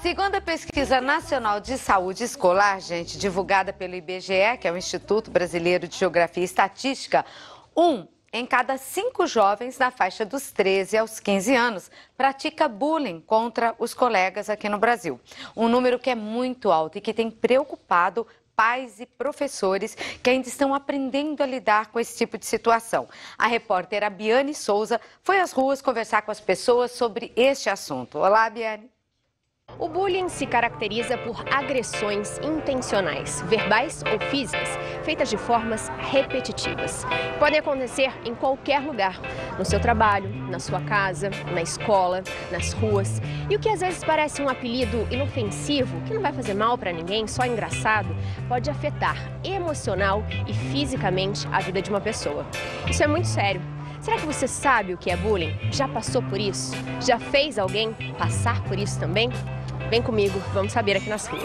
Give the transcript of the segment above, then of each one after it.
Segundo a Pesquisa Nacional de Saúde Escolar, gente, divulgada pelo IBGE, que é o Instituto Brasileiro de Geografia e Estatística, 1 em cada 5 jovens na faixa dos 13 aos 15 anos pratica bullying contra os colegas aqui no Brasil. Um número que é muito alto e que tem preocupado pais e professores que ainda estão aprendendo a lidar com esse tipo de situação. A repórter Biane Souza foi às ruas conversar com as pessoas sobre este assunto. Olá, Biane. O bullying se caracteriza por agressões intencionais, verbais ou físicas, feitas de formas repetitivas. Podem acontecer em qualquer lugar, no seu trabalho, na sua casa, na escola, nas ruas. E o que às vezes parece um apelido inofensivo, que não vai fazer mal para ninguém, só engraçado, pode afetar emocional e fisicamente a vida de uma pessoa. Isso é muito sério. Será que você sabe o que é bullying? Já passou por isso? Já fez alguém passar por isso também? Vem comigo, vamos saber aqui nas ruas.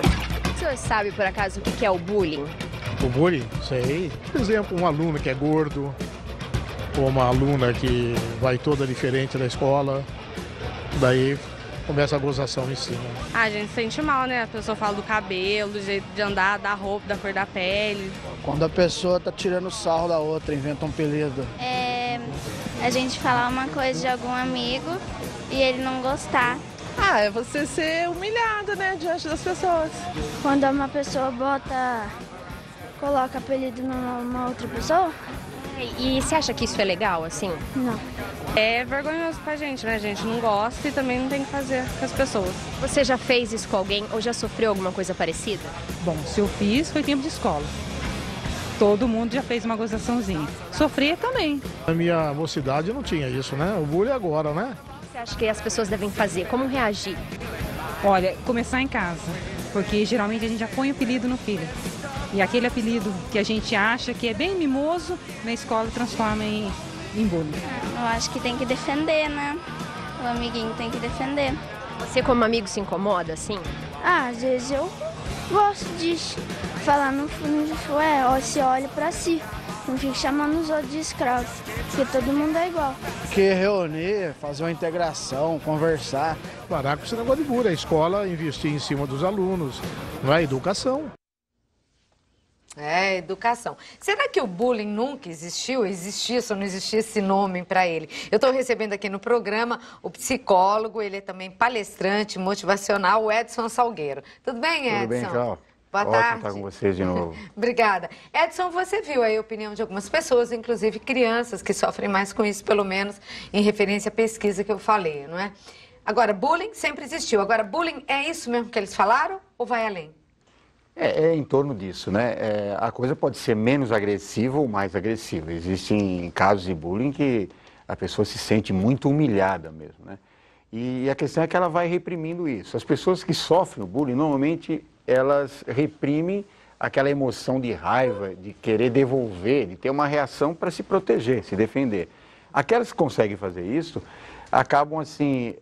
O senhor sabe, por acaso, o que é o bullying? O bullying? Sei. Por exemplo, um aluno que é gordo, ou uma aluna que vai toda diferente da escola, daí começa a gozação em cima. A gente sente mal, né? A pessoa fala do cabelo, do jeito de andar, da roupa, da cor da pele. Quando a pessoa tá tirando sarro da outra, inventa um apelido. A gente falar uma coisa de algum amigo e ele não gostar. É você ser humilhada, né, diante das pessoas. Quando uma pessoa coloca apelido numa outra pessoa? E você acha que isso é legal, assim? Não. É vergonhoso pra gente, né? A gente não gosta e também não tem que fazer com as pessoas. Você já fez isso com alguém ou já sofreu alguma coisa parecida? Bom, se eu fiz, foi tempo de escola. Todo mundo já fez uma gozaçãozinha. Sofrer também. Na minha mocidade não tinha isso, né? O bullying agora, né? O que você acha que as pessoas devem fazer? Como reagir? Olha, começar em casa, porque geralmente a gente já põe o apelido no filho. E aquele apelido que a gente acha que é bem mimoso, na escola transforma em bullying. Eu acho que tem que defender, né? O amiguinho tem que defender. Você como amigo se incomoda, assim? Às vezes eu gosto de falar no fundo, se olha pra si. Não fica chamando os outros de escravos, porque todo mundo é igual. Que reunir, fazer uma integração, conversar. Parar com esse negócio de bullying. A escola investir em cima dos alunos, não é educação. É, educação. Será que o bullying nunca existiu? Existia, só não existia esse nome para ele. Eu estou recebendo aqui no programa o psicólogo, ele é também palestrante motivacional, o Edson Salgueiro. Tudo bem, Edson? Tudo bem, Carol. Boa Ótimo tarde. estar com vocês de novo. Obrigada. Edson, você viu aí a opinião de algumas pessoas, inclusive crianças, que sofrem mais com isso, pelo menos em referência à pesquisa que eu falei, não é? Agora, bullying sempre existiu. Agora, bullying é isso mesmo que eles falaram ou vai além? É em torno disso, né? A coisa pode ser menos agressiva ou mais agressiva. Existem casos de bullying que a pessoa se sente muito humilhada mesmo, né? E a questão é que ela vai reprimindo isso. As pessoas que sofrem o bullying, normalmente, elas reprimem aquela emoção de raiva, de querer devolver, de ter uma reação para se proteger, se defender. Aquelas que conseguem fazer isso, acabam assim,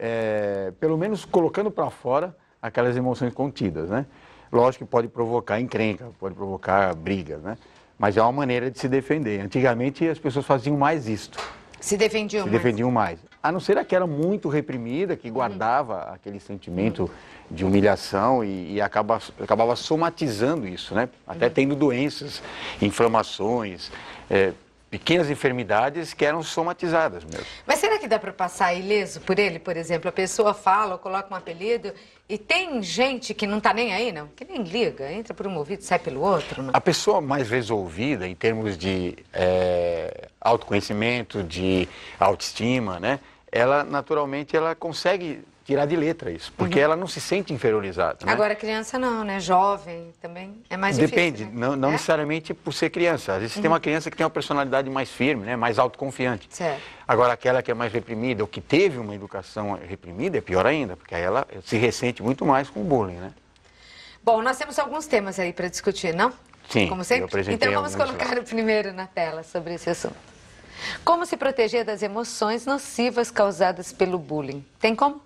pelo menos colocando para fora aquelas emoções contidas, né? Lógico que pode provocar encrenca, pode provocar brigas, né? Mas é uma maneira de se defender. Antigamente as pessoas faziam mais isto. Se defendiam mais? Se defendiam mais. A não ser aquela muito reprimida, que guardava aquele sentimento de humilhação e acabava somatizando isso, né? Até tendo doenças, inflamações, pequenas enfermidades que eram somatizadas mesmo. Mas será que dá para passar ileso por ele, por exemplo? A pessoa fala ou coloca um apelido e tem gente que não está nem aí, não? Que nem liga, entra por um ouvido e sai pelo outro, não? A pessoa mais resolvida em termos de autoconhecimento, de autoestima, né? Ela, naturalmente, ela consegue tirar de letra isso, porque ela não se sente inferiorizada, né? Agora, criança não, né? Jovem também é mais Depende, difícil, né? não necessariamente por ser criança. Às vezes tem uma criança que tem uma personalidade mais firme, né? Mais autoconfiante. Certo. Agora, aquela que é mais reprimida, ou que teve uma educação reprimida, é pior ainda, porque aí ela se ressente muito mais com o bullying, né? Bom, nós temos alguns temas aí para discutir, não? Sim, como sempre? eu apresentei Então vamos colocar o primeiro na tela sobre esse assunto. Como se proteger das emoções nocivas causadas pelo bullying? Tem como?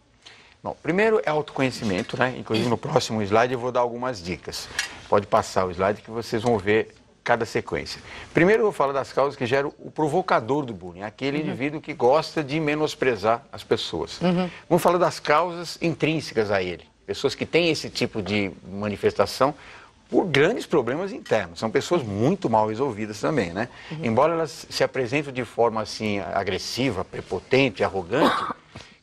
Bom, primeiro é autoconhecimento, né? Inclusive no próximo slide eu vou dar algumas dicas. Pode passar o slide que vocês vão ver cada sequência. Primeiro eu vou falar das causas que geram o provocador do bullying, aquele indivíduo que gosta de menosprezar as pessoas. Vamos falar das causas intrínsecas a ele. pessoas que têm esse tipo de manifestação por grandes problemas internos. São pessoas muito mal resolvidas também, né? Embora elas se apresentem de forma assim agressiva, prepotente, arrogante,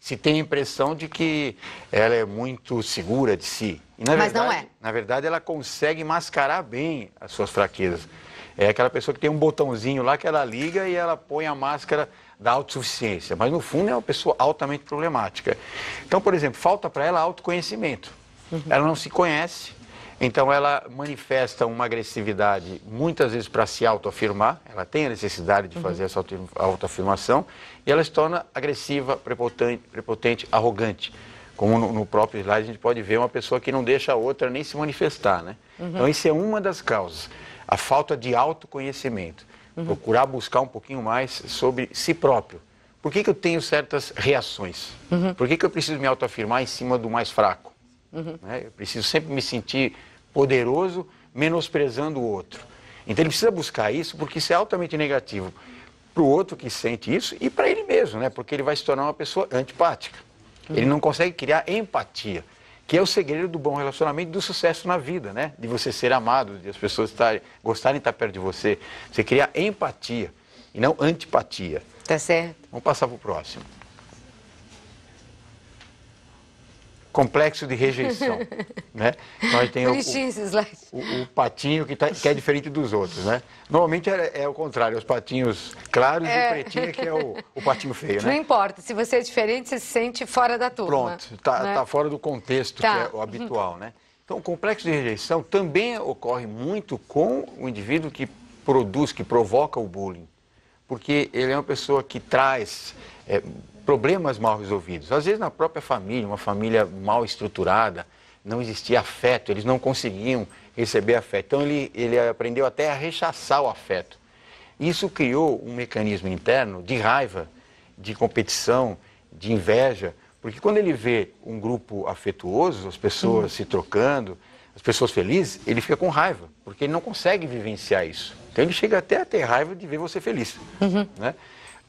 se tem a impressão de que ela é muito segura de si. E, mas não é. Na verdade, ela consegue mascarar bem as suas fraquezas. É aquela pessoa que tem um botãozinho lá que ela liga e ela põe a máscara da autossuficiência. Mas, no fundo, é uma pessoa altamente problemática. Então, por exemplo, falta para ela autoconhecimento. Ela não se conhece, então ela manifesta uma agressividade muitas vezes para se autoafirmar. Ela tem a necessidade de fazer essa autoafirmação e ela se torna agressiva, prepotente, arrogante. Como no próprio slide a gente pode ver uma pessoa que não deixa a outra nem se manifestar, né? Então, isso é uma das causas. A falta de autoconhecimento. Procurar buscar um pouquinho mais sobre si próprio. Por que eu tenho certas reações? Por que eu preciso me autoafirmar em cima do mais fraco? Né? Eu preciso sempre me sentir poderoso, menosprezando o outro. Então ele precisa buscar isso porque isso é altamente negativo para o outro que sente isso e para ele mesmo, né? Porque ele vai se tornar uma pessoa antipática. Ele não consegue criar empatia, que é o segredo do bom relacionamento e do sucesso na vida, né? De você ser amado, de as pessoas gostarem de estar perto de você. Você criar empatia e não antipatia. Tá certo. Vamos passar para o próximo. Complexo de rejeição, né? Nós tem o patinho que é diferente dos outros, né? Normalmente é o contrário, os patinhos claros e o pretinho que é o patinho feio, né? Não importa, se você é diferente, você se sente fora da turma. Pronto, tá fora do contexto que é o habitual, né? Então, o complexo de rejeição também ocorre muito com o indivíduo que produz, que provoca o bullying, porque ele é uma pessoa que traz problemas mal resolvidos. Às vezes na própria família, uma família mal estruturada, não existia afeto, eles não conseguiam receber afeto. Então ele aprendeu até a rechaçar o afeto. Isso criou um mecanismo interno de raiva, de competição, de inveja, porque quando ele vê um grupo afetuoso, as pessoas se trocando, as pessoas felizes, ele fica com raiva, porque ele não consegue vivenciar isso. Então ele chega até a ter raiva de ver você feliz, né?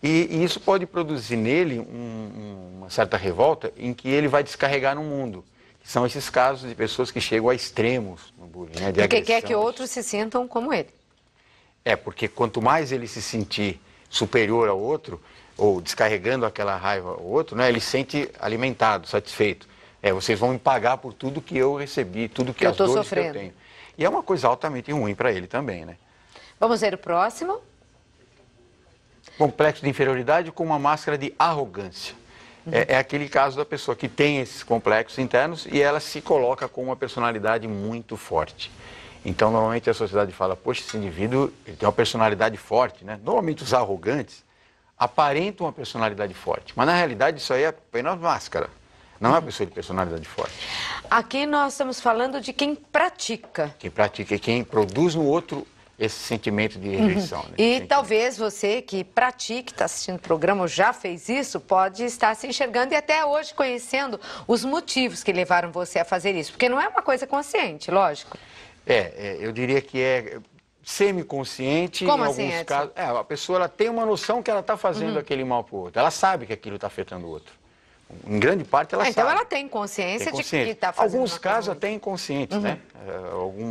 E isso pode produzir nele uma certa revolta em que ele vai descarregar no mundo. Que são esses casos de pessoas que chegam a extremos no bullying, né? De porque agressão. Quer que outros se sintam como ele. Porque quanto mais ele se sentir superior ao outro, ou descarregando aquela raiva ao outro, né, ele se sente alimentado, satisfeito. Vocês vão me pagar por tudo que eu recebi, tudo que as dores sofrendo. Que eu tenho. E é uma coisa altamente ruim para ele também, né? Vamos ver o próximo. Complexo de inferioridade com uma máscara de arrogância. É aquele caso da pessoa que tem esses complexos internos e ela se coloca com uma personalidade muito forte. Então, normalmente a sociedade fala, poxa, esse indivíduo ele tem uma personalidade forte, né? Normalmente os arrogantes aparentam uma personalidade forte, mas na realidade isso aí é apenas máscara. Não é uma pessoa de personalidade forte. Aqui nós estamos falando de quem pratica. Quem pratica e quem produz no outro esse sentimento de rejeição. Né? E talvez você que pratique, está assistindo o programa, ou já fez isso, pode estar se enxergando e até hoje conhecendo os motivos que levaram você a fazer isso. Porque não é uma coisa consciente, lógico. Eu diria que é semiconsciente. Como em assim, alguns Edson? casos. A pessoa ela tem uma noção que ela está fazendo aquele mal para o outro. Ela sabe que aquilo está afetando o outro. Em grande parte ela sabe. Então ela tem consciência de que está fazendo. Alguns casos até inconscientes, né?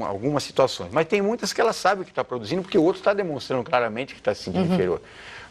Algumas situações. Mas tem muitas que ela sabe que está produzindo, porque o outro está demonstrando claramente que está se sentindo inferior.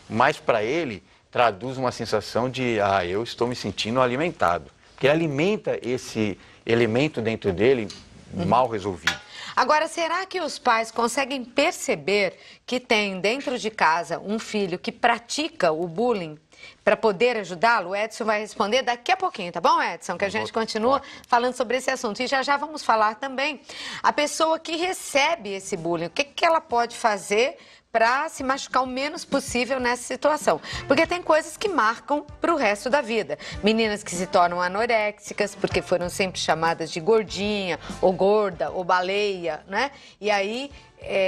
Mas para ele, traduz uma sensação de, eu estou me sentindo alimentado. Porque ele alimenta esse elemento dentro dele mal resolvido. Agora, será que os pais conseguem perceber que tem dentro de casa um filho que pratica o bullying para poder ajudá-lo? O Edson vai responder daqui a pouquinho, tá bom, Edson? Que a gente continua falando sobre esse assunto. E já vamos falar também a pessoa que recebe esse bullying. O que ela pode fazer para se machucar o menos possível nessa situação. Porque tem coisas que marcam para o resto da vida. Meninas que se tornam anoréxicas, porque foram sempre chamadas de gordinha, ou gorda, ou baleia, né? E aí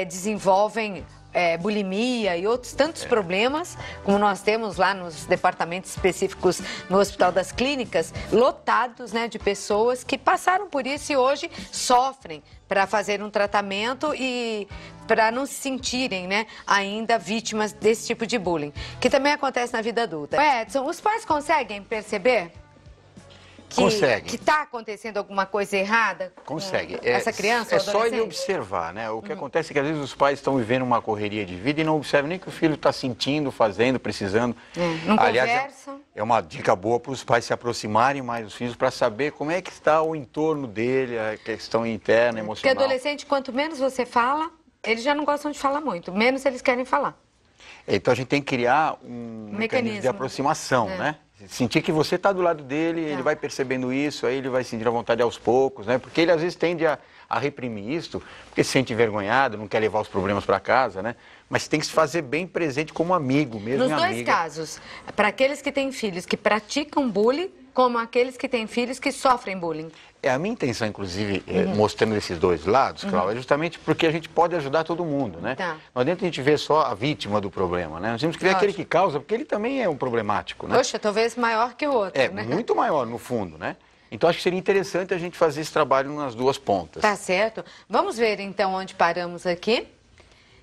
desenvolvem bulimia e outros tantos problemas, como nós temos lá nos departamentos específicos no Hospital das Clínicas, lotados, né, de pessoas que passaram por isso e hoje sofrem para fazer um tratamento e para não se sentirem, né, ainda vítimas desse tipo de bullying, que também acontece na vida adulta. Edson, os pais conseguem perceber? Consegue. que está acontecendo alguma coisa errada Consegue. com essa criança ou É só ele adolescente? observar, né? O que acontece é que às vezes os pais estão vivendo uma correria de vida e não observam nem o que o filho está sentindo, fazendo, precisando. Não Aliás, conversam. é uma dica boa para os pais se aproximarem mais dos filhos para saber como é que está o entorno dele, a questão interna, emocional. Porque adolescente, quanto menos você fala, eles já não gostam de falar muito, menos eles querem falar. Então a gente tem que criar um mecanismo de aproximação, né? Sentir que você está do lado dele, ele vai percebendo isso, aí ele vai sentir a vontade aos poucos, né? Porque ele às vezes tende a reprimir isso, porque se sente envergonhado, não quer levar os problemas para casa, né? Mas tem que se fazer bem presente como amigo mesmo. Nos dois casos, para aqueles que têm filhos que praticam bullying, como aqueles que têm filhos que sofrem bullying. A minha intenção, inclusive, mostrando esses dois lados, Cláudia, é justamente porque a gente pode ajudar todo mundo, né? Não adianta a gente ver só a vítima do problema, né? Nós temos que ver aquele que causa, porque ele também é um problemático, né? Poxa, talvez maior que o outro, né? Muito maior, no fundo, né? Então, acho que seria interessante a gente fazer esse trabalho nas duas pontas. Tá certo. Vamos ver, então, onde paramos aqui.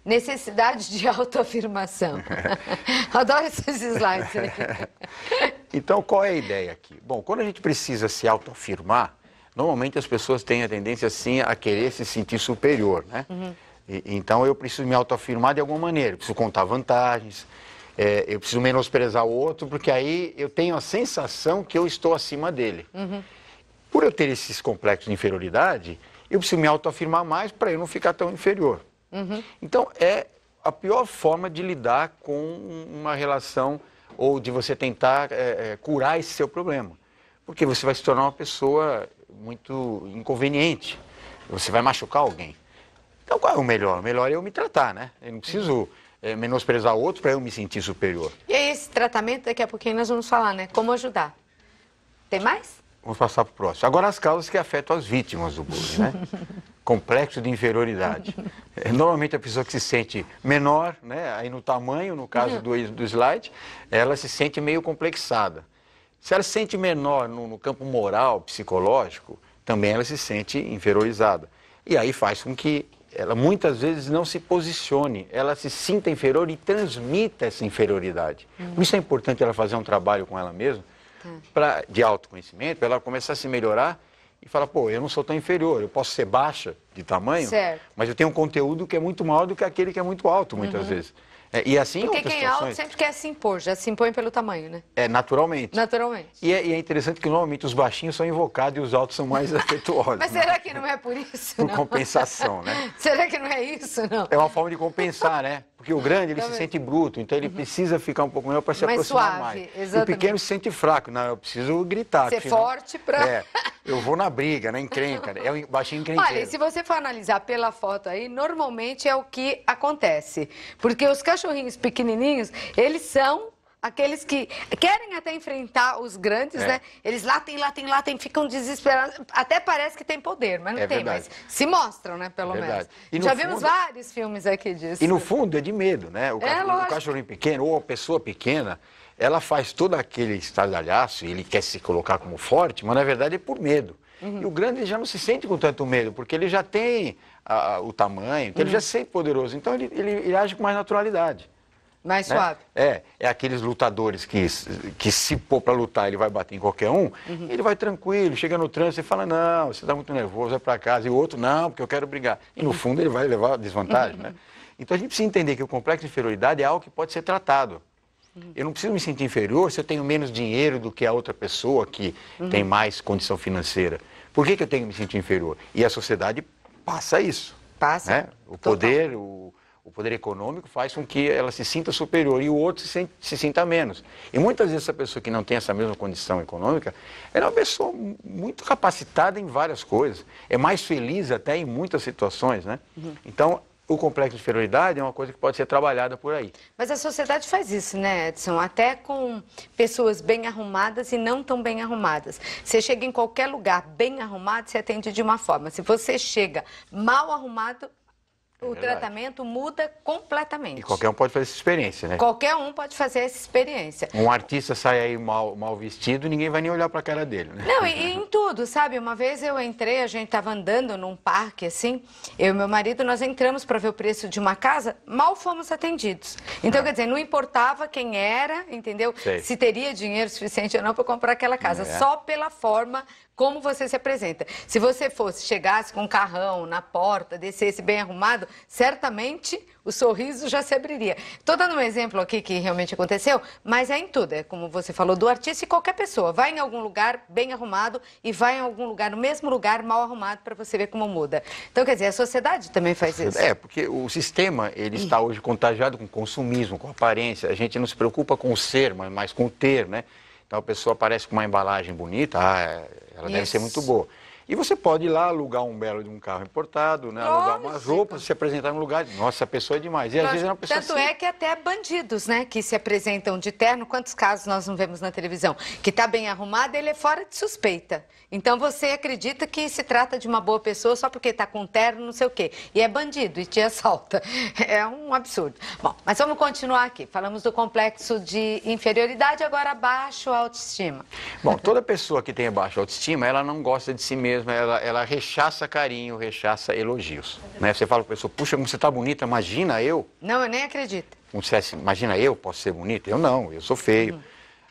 Necessidade de autoafirmação. Adoro esses slides aí. Então, qual é a ideia aqui? Bom, quando a gente precisa se autoafirmar, normalmente as pessoas têm a tendência, assim, a querer se sentir superior, né? Então, eu preciso me autoafirmar de alguma maneira. Eu preciso contar vantagens, eu preciso menosprezar o outro, porque aí eu tenho a sensação que eu estou acima dele. Por eu ter esses complexos de inferioridade, eu preciso me autoafirmar mais para eu não ficar tão inferior. Então, é a pior forma de lidar com uma relação ou de você tentar curar esse seu problema. Porque você vai se tornar uma pessoa muito inconveniente. Você vai machucar alguém. Então, qual é o melhor? O melhor é eu me tratar, né? Eu não preciso menosprezar outro para eu me sentir superior. E aí, esse tratamento, daqui a pouquinho nós vamos falar, né? Como ajudar. Tem mais? Vamos passar para o próximo. Agora, as causas que afetam as vítimas do bullying, né? Complexo de inferioridade. Normalmente a pessoa que se sente menor, né? Aí no tamanho, no caso do slide, ela se sente meio complexada. Se ela se sente menor no campo moral, psicológico, também ela se sente inferiorizada. E aí faz com que ela muitas vezes não se posicione, ela se sinta inferior e transmita essa inferioridade. Por isso é importante ela fazer um trabalho com ela mesma, de autoconhecimento, para ela começar a se melhorar e falar, pô, eu não sou tão inferior, eu posso ser baixa de tamanho, mas eu tenho um conteúdo que é muito maior do que aquele que é muito alto, muitas vezes. E assim, porque outras quem é alto sempre quer se impor, já se impõe pelo tamanho, né? Naturalmente. Naturalmente. E é interessante que normalmente os baixinhos são invocados e os altos são mais afetuosos. Mas será que não é por isso, Por não? compensação, né? Será que não é isso, não? É uma forma de compensar, né? Porque o grande, ele se sente bruto, então ele precisa ficar um pouco melhor para se aproximar mais. Exatamente. E o pequeno se sente fraco. Não, eu preciso gritar. Ser forte para... eu vou na briga, na encrenca. É o baixinho encrenqueiro. Olha, e se você for analisar pela foto aí, normalmente é o que acontece. Porque os cachorrinhos pequenininhos, eles são aqueles que querem até enfrentar os grandes, né? Eles latem, ficam desesperados. Até parece que tem poder, mas não tem. Mas se mostram, né, pelo menos. Já vimos vários filmes aqui disso. E no fundo é de medo, né? O cachorrinho pequeno ou a pessoa pequena, ela faz todo aquele estardalhaço e ele quer se colocar como forte, mas na verdade é por medo. E o grande já não se sente com tanto medo, porque ele já tem o tamanho, então ele já se sente poderoso. Então ele age com mais naturalidade. Mais suave. É aqueles lutadores que se pôr para lutar, ele vai bater em qualquer um, ele vai tranquilo, chega no trânsito e fala, não, você está muito nervoso, vai para casa. E o outro, não, porque eu quero brigar. E no fundo ele vai levar desvantagem, né? Então a gente precisa entender que o complexo de inferioridade é algo que pode ser tratado. Eu não preciso me sentir inferior se eu tenho menos dinheiro do que a outra pessoa que tem mais condição financeira. Por que eu tenho que me sentir inferior? E a sociedade passa isso. Passa. Né? O poder, o poder econômico faz com que ela se sinta superior e o outro se sinta menos. E muitas vezes essa pessoa que não tem essa mesma condição econômica, ela é uma pessoa muito capacitada em várias coisas. É mais feliz até em muitas situações, né? Então, o complexo de inferioridade é uma coisa que pode ser trabalhada por aí. Mas a sociedade faz isso, né, Edson? Até com pessoas bem arrumadas e não tão bem arrumadas. Você chega em qualquer lugar bem arrumado, você atende de uma forma. Se você chega mal arrumado, O tratamento muda completamente. E qualquer um pode fazer essa experiência, né? Qualquer um pode fazer essa experiência. Um artista sai aí mal vestido, ninguém vai nem olhar para a cara dele, né? Não, e em tudo, sabe? Uma vez eu entrei, a gente estava andando num parque, assim, eu e meu marido, nós entramos para ver o preço de uma casa, mal fomos atendidos. Então, quer dizer, não importava quem era, entendeu? Sei. Se teria dinheiro suficiente ou não para comprar aquela casa, só pela forma como você se apresenta. Se você chegasse com um carrão na porta, descesse bem arrumado, certamente o sorriso já se abriria. Estou dando um exemplo aqui que realmente aconteceu, mas é em tudo. É como você falou do artista e qualquer pessoa. Vai em algum lugar bem arrumado e vai em algum lugar, no mesmo lugar, mal arrumado, para você ver como muda. Então, quer dizer, a sociedade também faz isso. É, porque o sistema, ele está hoje contagiado com consumismo, com aparência. A gente não se preocupa com o ser, mas mais com o ter, né? Então a pessoa aparece com uma embalagem bonita, ela deve ser muito boa. E você pode ir lá alugar um belo de um carro importado, né? Alugar umas roupas, se apresentar no lugar. Nossa, essa pessoa é demais. E às vezes é uma pessoa Tanto é que até bandidos, né, que se apresentam de terno, quantos casos nós não vemos na televisão? Que está bem arrumado, ele é fora de suspeita. Então você acredita que se trata de uma boa pessoa só porque está com terno, não sei o quê. E é bandido e te assalta. É um absurdo. Bom, mas vamos continuar aqui. Falamos do complexo de inferioridade, agora baixa autoestima. Bom, toda pessoa que tem baixa autoestima, ela não gosta de si mesma. Ela rechaça carinho, rechaça elogios. Né? Você fala para a pessoa, puxa, como você está bonita, imagina eu. Não, eu nem acredito. Como se dissesse, imagina eu posso ser bonita? Eu não, eu sou feio.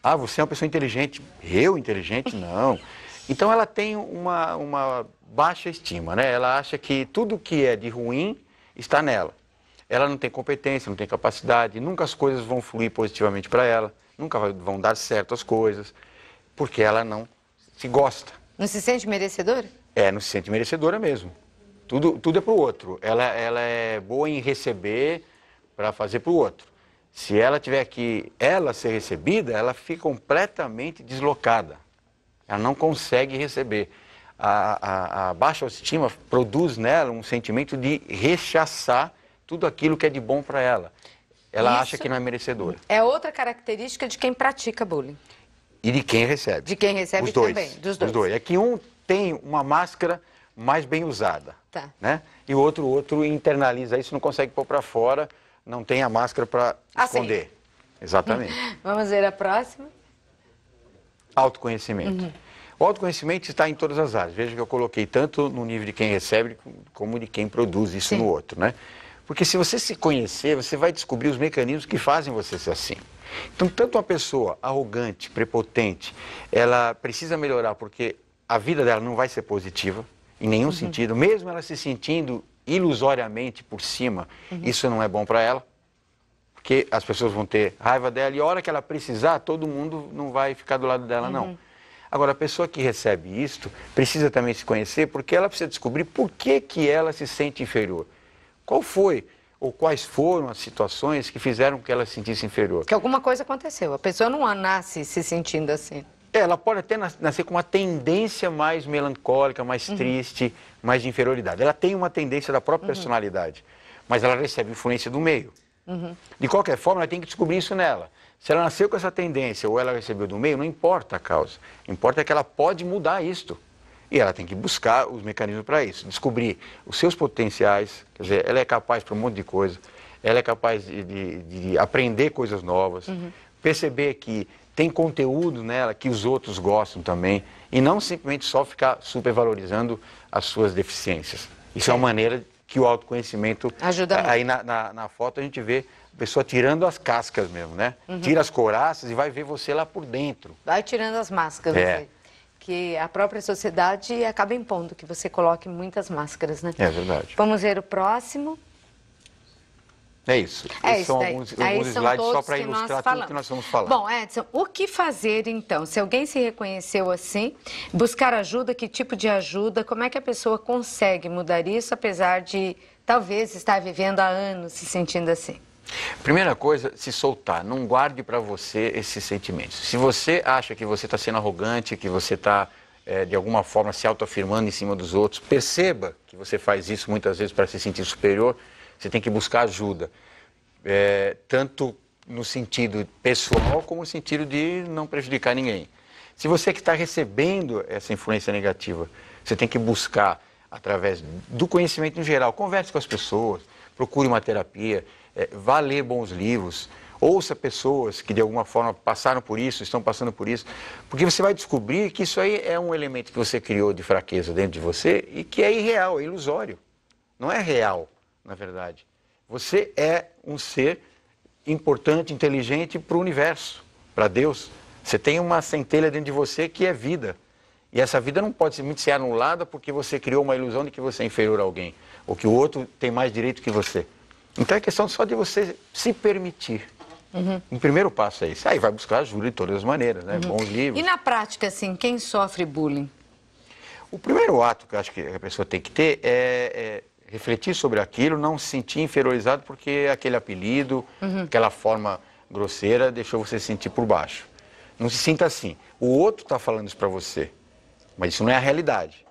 Ah, você é uma pessoa inteligente. Eu inteligente? Não. Então ela tem uma baixa estima, né? Ela acha que tudo que é de ruim está nela. Ela não tem competência, não tem capacidade, nunca as coisas vão fluir positivamente para ela, nunca vão dar certo as coisas, porque ela não se gosta. Não se sente merecedora? Não se sente merecedora mesmo. Tudo é para o outro. Ela é boa em receber para fazer para o outro. Se ela tiver que ser recebida, ela fica completamente deslocada. Ela não consegue receber. A baixa autoestima produz nela um sentimento de rechaçar tudo aquilo que é de bom para ela. Ela acha que não é merecedora. É outra característica de quem pratica bullying. E de quem recebe. De quem recebe também, dos dois. Os dois. É que um tem uma máscara mais bem usada, né? E o outro internaliza isso, não consegue pôr para fora, não tem a máscara para esconder. Exatamente. Vamos ver a próxima. Autoconhecimento. O autoconhecimento está em todas as áreas. Veja que eu coloquei tanto no nível de quem recebe como de quem produz isso no outro, né? Porque se você se conhecer, você vai descobrir os mecanismos que fazem você ser assim. Então, tanto uma pessoa arrogante, prepotente, ela precisa melhorar porque a vida dela não vai ser positiva em nenhum sentido, mesmo ela se sentindo ilusoriamente por cima, isso não é bom para ela, porque as pessoas vão ter raiva dela e a hora que ela precisar, todo mundo não vai ficar do lado dela, não. Agora, a pessoa que recebe isto precisa também se conhecer porque ela precisa descobrir por que ela se sente inferior. Qual foi ou quais foram as situações que fizeram que ela se sentisse inferior? Que alguma coisa aconteceu. A pessoa não nasce se sentindo assim. Ela pode até nascer com uma tendência mais melancólica, mais triste, mais de inferioridade. Ela tem uma tendência da própria personalidade, mas ela recebe influência do meio. De qualquer forma, ela tem que descobrir isso nela. Se ela nasceu com essa tendência ou ela recebeu do meio, não importa a causa. Importa que ela pode mudar isto. E ela tem que buscar os mecanismos para isso, descobrir os seus potenciais, quer dizer, ela é capaz para um monte de coisa, ela é capaz de aprender coisas novas, perceber que tem conteúdo nela que os outros gostam também, e não simplesmente só ficar supervalorizando as suas deficiências. Isso é uma maneira que o autoconhecimento... Ajuda muito. Aí na foto a gente vê a pessoa tirando as cascas mesmo, né? Tira as couraças e vai ver você lá por dentro. Vai tirando as máscaras. Que a própria sociedade acaba impondo que você coloque muitas máscaras, né? É verdade. Vamos ver o próximo. É isso. Esses são alguns slides só para ilustrar tudo que nós vamos falar. Bom, Edson, o que fazer então? Se alguém se reconheceu assim, buscar ajuda, que tipo de ajuda? Como é que a pessoa consegue mudar isso, apesar de talvez estar vivendo há anos se sentindo assim? Primeira coisa, se soltar. Não guarde para você esses sentimentos. Se você acha que você está sendo arrogante, que você está, de alguma forma, se autoafirmando em cima dos outros, perceba que você faz isso muitas vezes para se sentir superior. Você tem que buscar ajuda, tanto no sentido pessoal como no sentido de não prejudicar ninguém. Se você que está recebendo essa influência negativa, você tem que buscar, através do conhecimento em geral, converse com as pessoas, procure uma terapia, vá ler bons livros, ouça pessoas que de alguma forma passaram por isso, estão passando por isso, porque você vai descobrir que isso aí é um elemento que você criou de fraqueza dentro de você e que é irreal, é ilusório. Não é real, na verdade. Você é um ser importante, inteligente para o universo, para Deus. Você tem uma centelha dentro de você que é vida. E essa vida não pode simplesmente ser anulada porque você criou uma ilusão de que você é inferior a alguém, ou que o outro tem mais direito que você. Então é questão só de você se permitir. O primeiro passo é esse. Aí vai buscar ajuda de todas as maneiras, né? Bons livros. E na prática, assim, quem sofre bullying? O primeiro ato que eu acho que a pessoa tem que ter é refletir sobre aquilo, não se sentir inferiorizado porque aquele apelido, aquela forma grosseira deixou você se sentir por baixo. Não se sinta assim. O outro está falando isso para você, mas isso não é a realidade.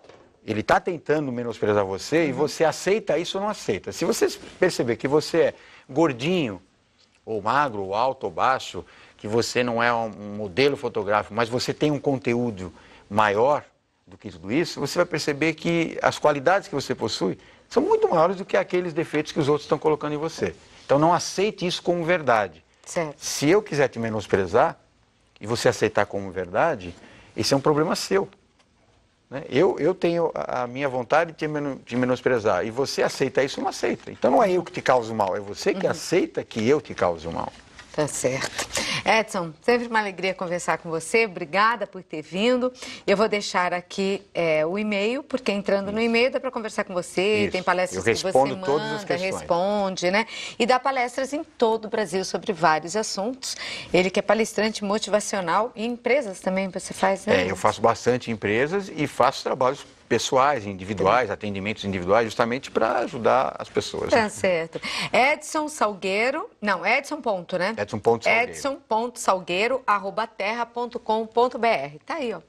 Ele está tentando menosprezar você e você aceita isso ou não aceita. Se você perceber que você é gordinho, ou magro, ou alto, ou baixo, que você não é um modelo fotográfico, mas você tem um conteúdo maior do que tudo isso, você vai perceber que as qualidades que você possui são muito maiores do que aqueles defeitos que os outros estão colocando em você. Então não aceite isso como verdade. Certo. Se eu quiser te menosprezar e você aceitar como verdade, esse é um problema seu. Né? Eu tenho a minha vontade de te menosprezar e você aceita isso ou não aceita. Então não é eu que te causo mal, é você que aceita que eu te cause mal. Tá certo. Edson, sempre uma alegria conversar com você. Obrigada por ter vindo. Eu vou deixar aqui o e-mail, porque entrando no e-mail dá para conversar com você. Tem palestras que você manda, responde, né? E dá palestras em todo o Brasil sobre vários assuntos. Ele que é palestrante motivacional e empresas também você faz, né? Eu faço bastante empresas e faço trabalhos pessoais, individuais, atendimentos individuais, justamente para ajudar as pessoas. Tá certo. Edson Salgueiro, não, Edson ponto, né? Edson.salgueiro@terra.com.br. Tá aí, ó.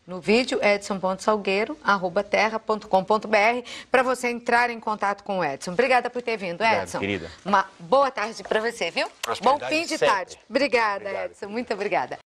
No vídeo, edson.salgueiro@terra.com.br, para você entrar em contato com o Edson. Obrigada por ter vindo, Edson. Obrigado, querida. Uma boa tarde para você, viu? Bom fim de tarde. Obrigada, Edson. Muito obrigada.